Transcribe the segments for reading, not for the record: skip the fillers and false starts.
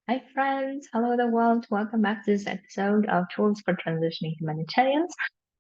Hi, friends. Hello, the world. Welcome back to this episode of Tools for Transitioning Humanitarians.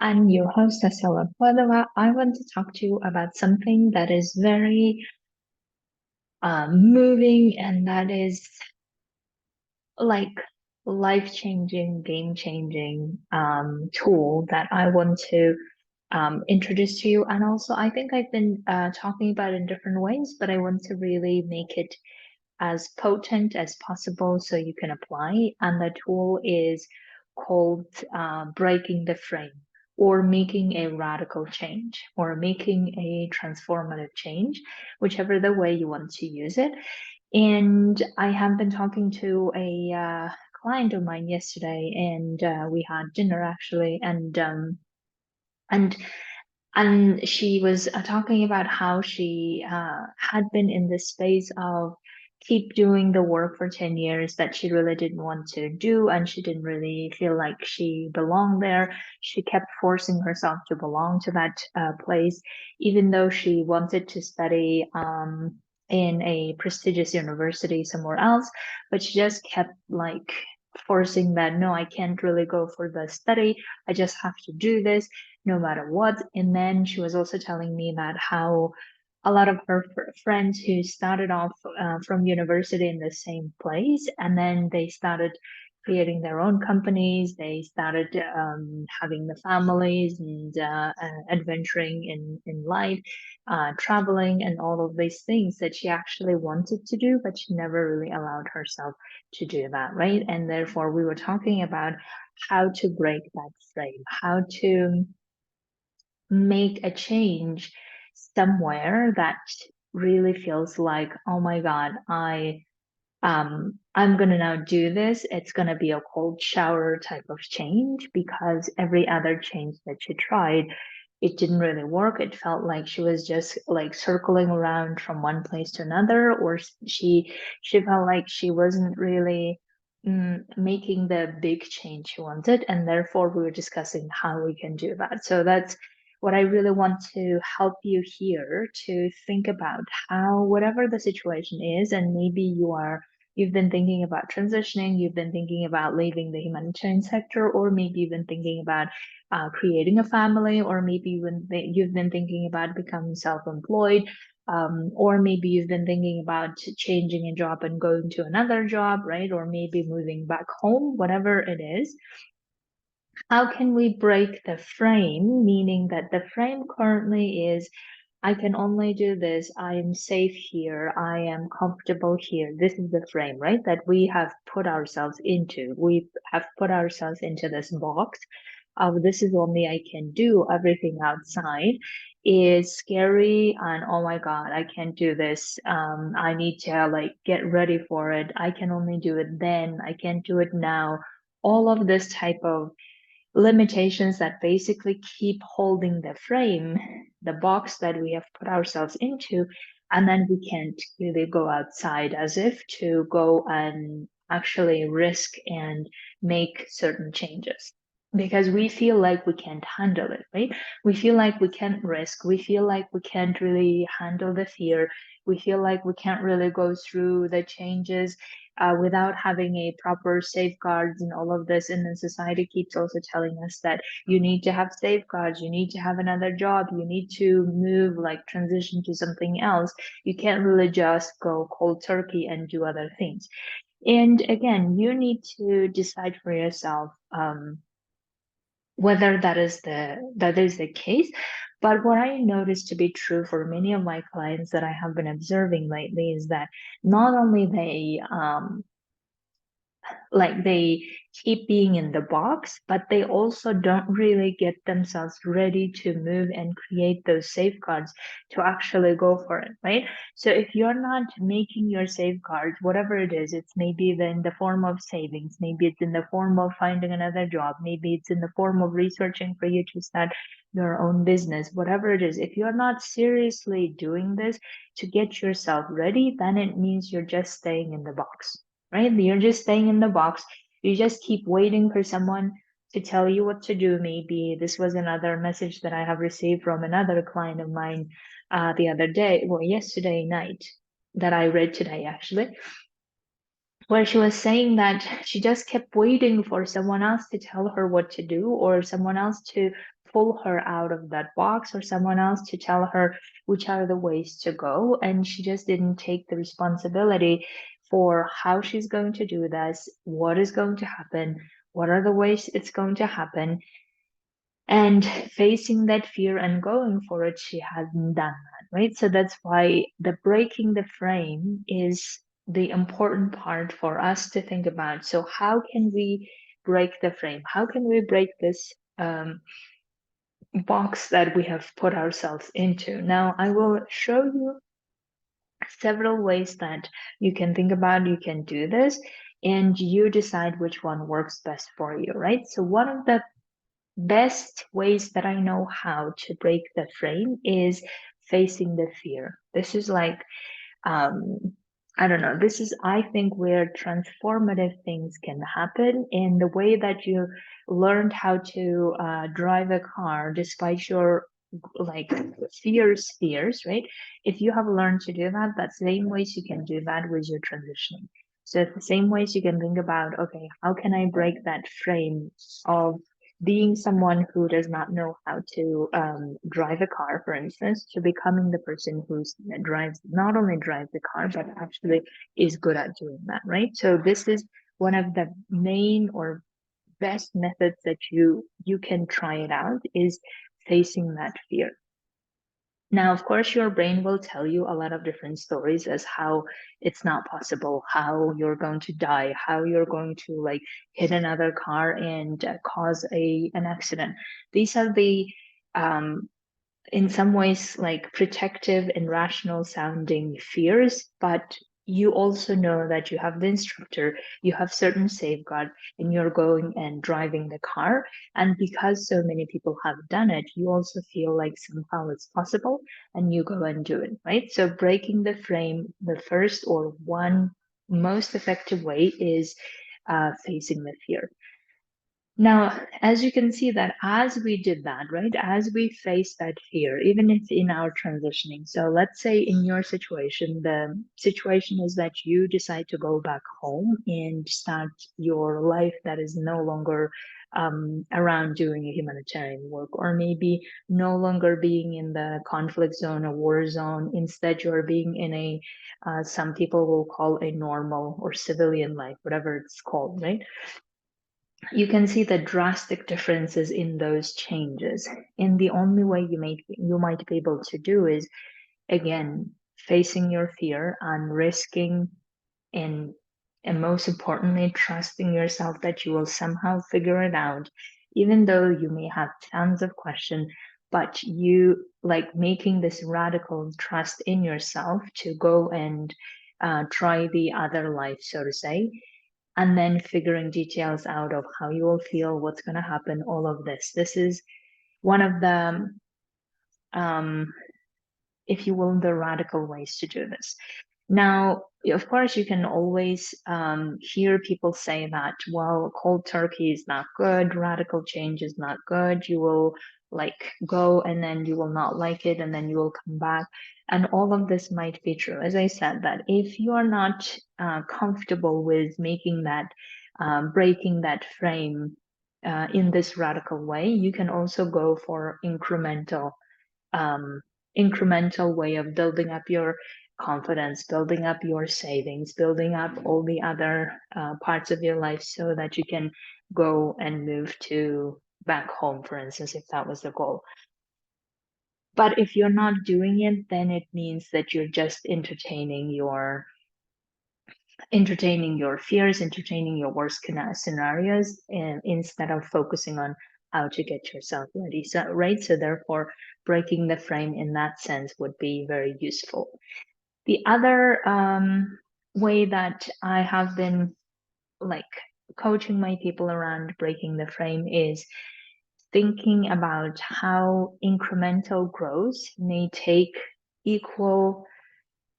I'm your host, Asela Padova. I want to talk to you about something that is very moving and that is like life-changing, game-changing tool that I want to introduce to you. And also, I think I've been talking about it in different ways, but I want to really make it as potent as possible so you can apply. And the tool is called breaking the frame or making a radical change or making a transformative change, whichever the way you want to use it. And I have been talking to a client of mine yesterday, and we had dinner actually, and and she was talking about how she had been in this space of keep doing the work for 10 years that she really didn't want to do, and she didn't really feel like she belonged there. She kept forcing herself to belong to that place, even though she wanted to study in a prestigious university somewhere else, but she just kept like forcing that, no, I can't really go for the study. I just have to do this no matter what. And then she was also telling me that how a lot of her friends who started off from university in the same place, and then they started creating their own companies. They started having the families and adventuring in life, traveling, and all of these things that she actually wanted to do, but she never really allowed herself to do that, right? And therefore, we were talking about how to break that frame, how to make a change somewhere that really feels like, oh my God, I'm gonna now do this. It's gonna be a cold shower type of change because every other change that she tried, it didn't really work. It felt like she was just like circling around from one place to another, or she felt like she wasn't really making the big change she wanted, and therefore we were discussing how we can do that. So that's what I really want to help you here to think about how, whatever the situation is, and maybe you've been thinking about transitioning, you've been thinking about leaving the humanitarian sector, or maybe you've been thinking about creating a family, or maybe you've been thinking about becoming self-employed, or maybe you've been thinking about changing a job and going to another job, right? Or maybe moving back home, whatever it is. How can we break the frame, meaning that the frame currently is I can only do this. I am safe here. I am comfortable here. This is the frame, right? That we have put ourselves into. We have put ourselves into this box of this is only I can do. Everything outside is scary and oh my God, I can't do this. I need to like get ready for it. I can only do it then. I can't do it now. All of this type of limitations that basically keep holding the frame, the box that we have put ourselves into, and then we can't really go outside as if to go and actually risk and make certain changes. Because we feel like we can't handle it, right? We feel like we can't risk. We feel like we can't really handle the fear. We feel like we can't really go through the changes without having a proper safeguards and all of this. And then society keeps also telling us that you need to have safeguards, you need to have another job, you need to move, like transition to something else. You can't really just go cold turkey and do other things. And again, you need to decide for yourself whether that is the case. But what I noticed to be true for many of my clients that I have been observing lately is that not only they keep being in the box, but they also don't really get themselves ready to move and create those safeguards to actually go for it, right? So if you're not making your safeguards, whatever it is, it's maybe in the form of savings, maybe it's in the form of finding another job, maybe it's in the form of researching for you to start your own business, whatever it is, if you're not seriously doing this to get yourself ready, then it means you're just staying in the box, right? You're just staying in the box. You just keep waiting for someone to tell you what to do. Maybe this was another message that I have received from another client of mine the other day, well, yesterday night, that I read today, actually. where she was saying that she just kept waiting for someone else to tell her what to do, or someone else to pull her out of that box, or someone else to tell her which are the ways to go. And she just didn't take the responsibility for how she's going to do this, what is going to happen, what are the ways it's going to happen. And facing that fear and going for it, she hadn't done that, right? So that's why the breaking the frame is the important part for us to think about. So how can we break the frame? How can we break this box that we have put ourselves into? Now, I will show you several ways that you can think about, you can do this, and you decide which one works best for you, right? So one of the best ways that I know how to break the frame is facing the fear. This is like, um, I don't know, this is, I think, where transformative things can happen in the way that you learned how to drive a car despite your like fears, right? If you have learned to do that, that's the same ways you can do that with your transitioning. So it's the same ways you can think about, okay, how can I break that frame of being someone who does not know how to drive a car, for instance, to becoming the person who drives, not only drives the car, but actually is good at doing that, right? So this is one of the main or best methods that you can try it out is facing that fear. Now, of course, your brain will tell you a lot of different stories as how it's not possible, how you're going to die, how you're going to like hit another car and cause an accident. These are the um, in some ways like protective and rational sounding fears, but you also know that you have the instructor, you have certain safeguard, and you're going and driving the car. And because so many people have done it, you also feel like somehow it's possible and you go and do it, right? So breaking the frame, the first or one most effective way is facing the fear. Now, as you can see that as we did that, right, as we face that fear, even if in our transitioning, so let's say in your situation, the situation is that you decide to go back home and start your life that is no longer around doing a humanitarian work, or maybe no longer being in the conflict zone, a war zone. Instead, you're being in a, some people will call a normal or civilian life, whatever it's called, right? You can see the drastic differences in those changes. And the only way you might be able to do is again facing your fear and risking and and most importantly trusting yourself that you will somehow figure it out, even though you may have tons of questions, but you like making this radical trust in yourself to go and try the other life, so to say, and then figuring details out of how you will feel, what's going to happen, all of this. This is one of the, um, if you will, the radical ways to do this. Now, of course, you can always hear people say that, well, cold turkey is not good, radical change is not good. You will like go and then you will not like it and then you will come back. And all of this might be true. As I said, that if you are not comfortable with making that, breaking that frame in this radical way, you can also go for um, incremental way of building up your confidence, building up your savings, building up all the other parts of your life so that you can go and move to back home, for instance, if that was the goal. But if you're not doing it, then it means that you're just entertaining your fears, entertaining your worst scenarios, and instead of focusing on how to get yourself ready. So, right. So therefore, breaking the frame in that sense would be very useful. The other way that I have been like coaching my people around breaking the frame is thinking about how incremental growth may take equal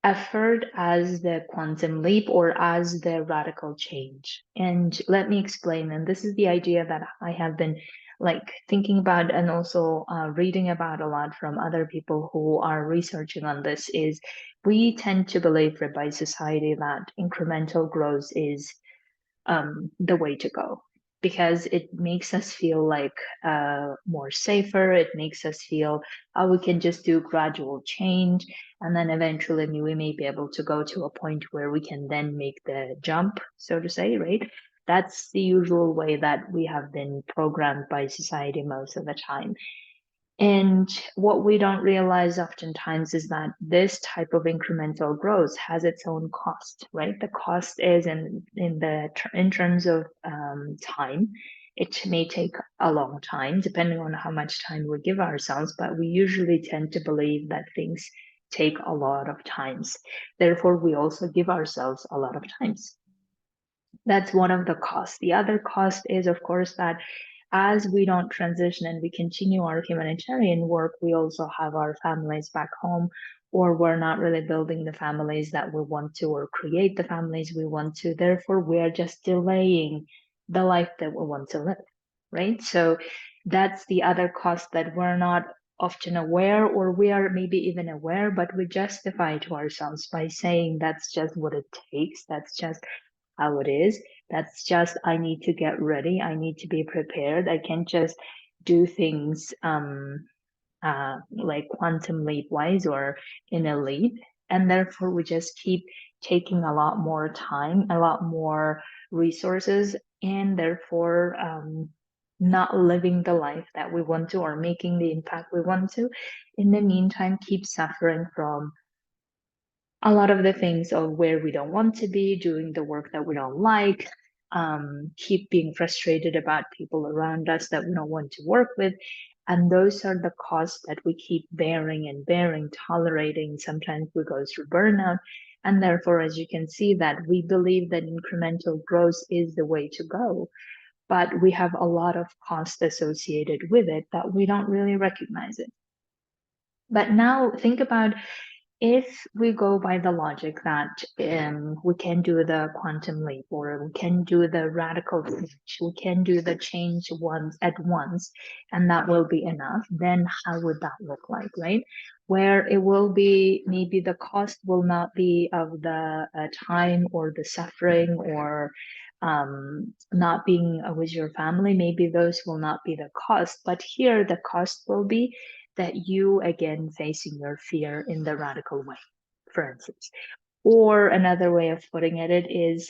effort as the quantum leap or as the radical change. And let me explain. And this is the idea that I have been like thinking about and also reading about a lot from other people who are researching on this is we tend to believe by society that incremental growth is the way to go because it makes us feel like more safer. It makes us feel we can just do gradual change, and then eventually we may be able to go to a point where we can then make the jump, so to say, right? That's the usual way that we have been programmed by society most of the time. And what we don't realize oftentimes is that this type of incremental growth has its own cost, right? The cost is in terms of time. It may take a long time, depending on how much time we give ourselves, but we usually tend to believe that things take a lot of times. Therefore, we also give ourselves a lot of times. That's one of the costs. The other cost is, of course, that as we don't transition and we continue our humanitarian work, we also have our families back home, or we're not really building the families that we want to, or create the families we want to. Therefore, we are just delaying the life that we want to live, right? So that's the other cost that we're not often aware, or we are maybe even aware, but we justify to ourselves by saying that's just what it takes. That's just how it is. That's just, I need to get ready. I need to be prepared. I can't just do things like quantum leap wise or in a leap. And therefore, we just keep taking a lot more time, a lot more resources, and therefore not living the life that we want to or making the impact we want to. In the meantime, keep suffering from a lot of the things of where we don't want to be, doing the work that we don't like, keep being frustrated about people around us that we don't want to work with. And those are the costs that we keep bearing and bearing, tolerating. Sometimes we go through burnout. And therefore, as you can see, that we believe that incremental growth is the way to go. But we have a lot of cost associated with it that we don't really recognize it. But now think about if we go by the logic that we can do the quantum leap or we can do the radical change, we can do the change once at once, and that will be enough, then how would that look like, right? Where it will be maybe the cost will not be of the time or the suffering or not being with your family, maybe those will not be the cost, but here the cost will be that you again facing your fear in the radical way, for instance. Or another way of putting it is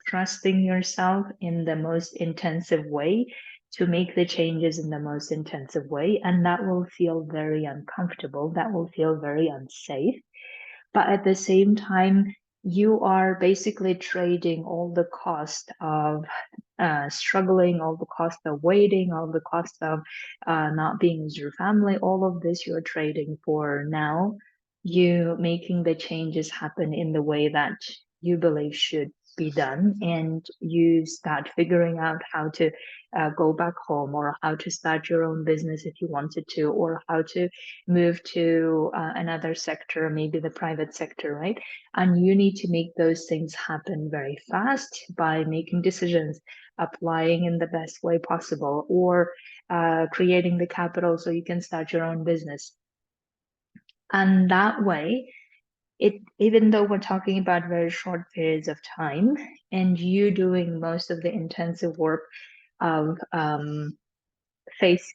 trusting yourself in the most intensive way to make the changes in the most intensive way. And that will feel very uncomfortable. That will feel very unsafe. But at the same time, you are basically trading all the cost of struggling, all the cost of waiting, all the cost of not being with your family, all of this you're trading for now you making the changes happen in the way that you believe should be done, and you start figuring out how to go back home, or how to start your own business if you wanted to, or how to move to another sector, maybe the private sector, right? And you need to make those things happen very fast by making decisions, applying in the best way possible, or creating the capital so you can start your own business. And that way, it even though we're talking about very short periods of time, and you doing most of the intensive work of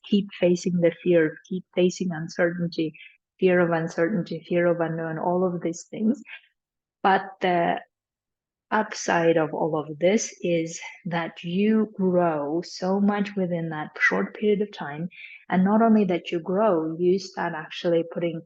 keep facing the fear, keep facing uncertainty, fear of uncertainty, fear of unknown, all of these things. But the upside of all of this is that you grow so much within that short period of time. And not only that you grow, you start actually putting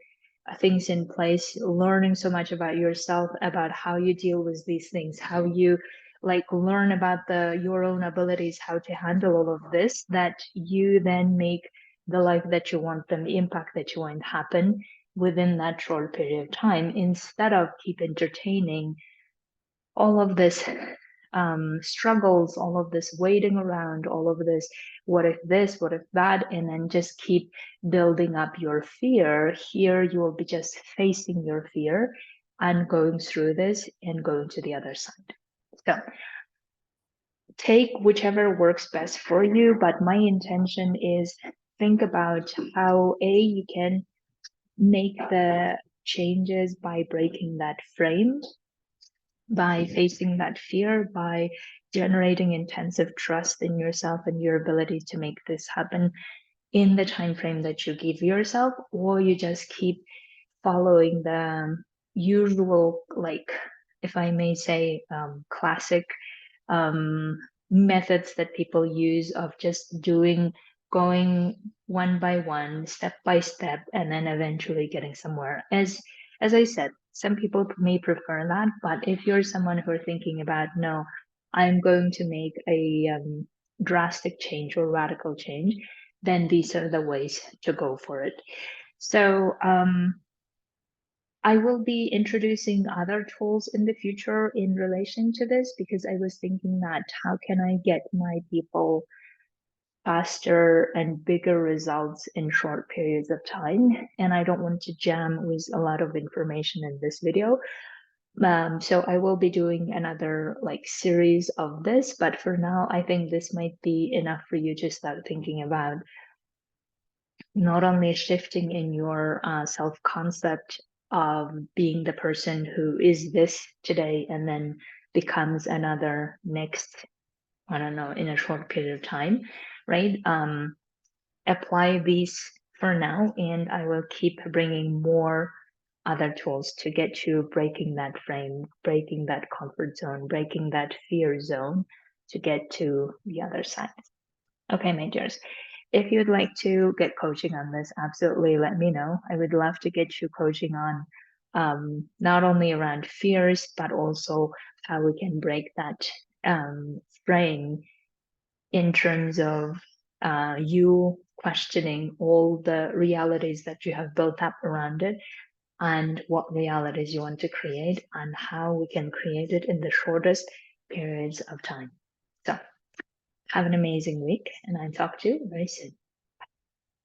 things in place, learning so much about yourself, about how you deal with these things, how you like learn about your own abilities, how to handle all of this, that you then make the life that you want, and the impact that you want happen within that short period of time, instead of keep entertaining all of this struggles, all of this waiting around, all of this, what if that, and then just keep building up your fear. Here you will be just facing your fear and going through this and going to the other side. So take whichever works best for you. But my intention is think about how you can make the changes by breaking that frame, by facing that fear, by generating intensive trust in yourself and your ability to make this happen in the time frame that you give yourself, or you just keep following the usual, like, if I may say, classic um, methods that people use of just going one by one, step by step, and then eventually getting somewhere. As I said, some people may prefer that, but if you're someone who are thinking about, no, I'm going to make a drastic change or radical change, then these are the ways to go for it. So I will be introducing other tools in the future in relation to this, because I was thinking that how can I get my people faster and bigger results in short periods of time? And I don't want to jam with a lot of information in this video. So I will be doing another like series of this, but for now, I think this might be enough for you to start thinking about not only shifting in your self-concept of being the person who is this today and then becomes another next, I don't know, in a short period of time, right? Apply these for now, and I will keep bringing more other tools to get you breaking that frame, breaking that comfort zone, breaking that fear zone to get to the other side. Okay, my dears. If you'd like to get coaching on this, absolutely let me know. I would love to get you coaching on not only around fears, but also how we can break that frame in terms of you questioning all the realities that you have built up around it and what realities you want to create and how we can create it in the shortest periods of time. So have an amazing week, and I'll talk to you very soon.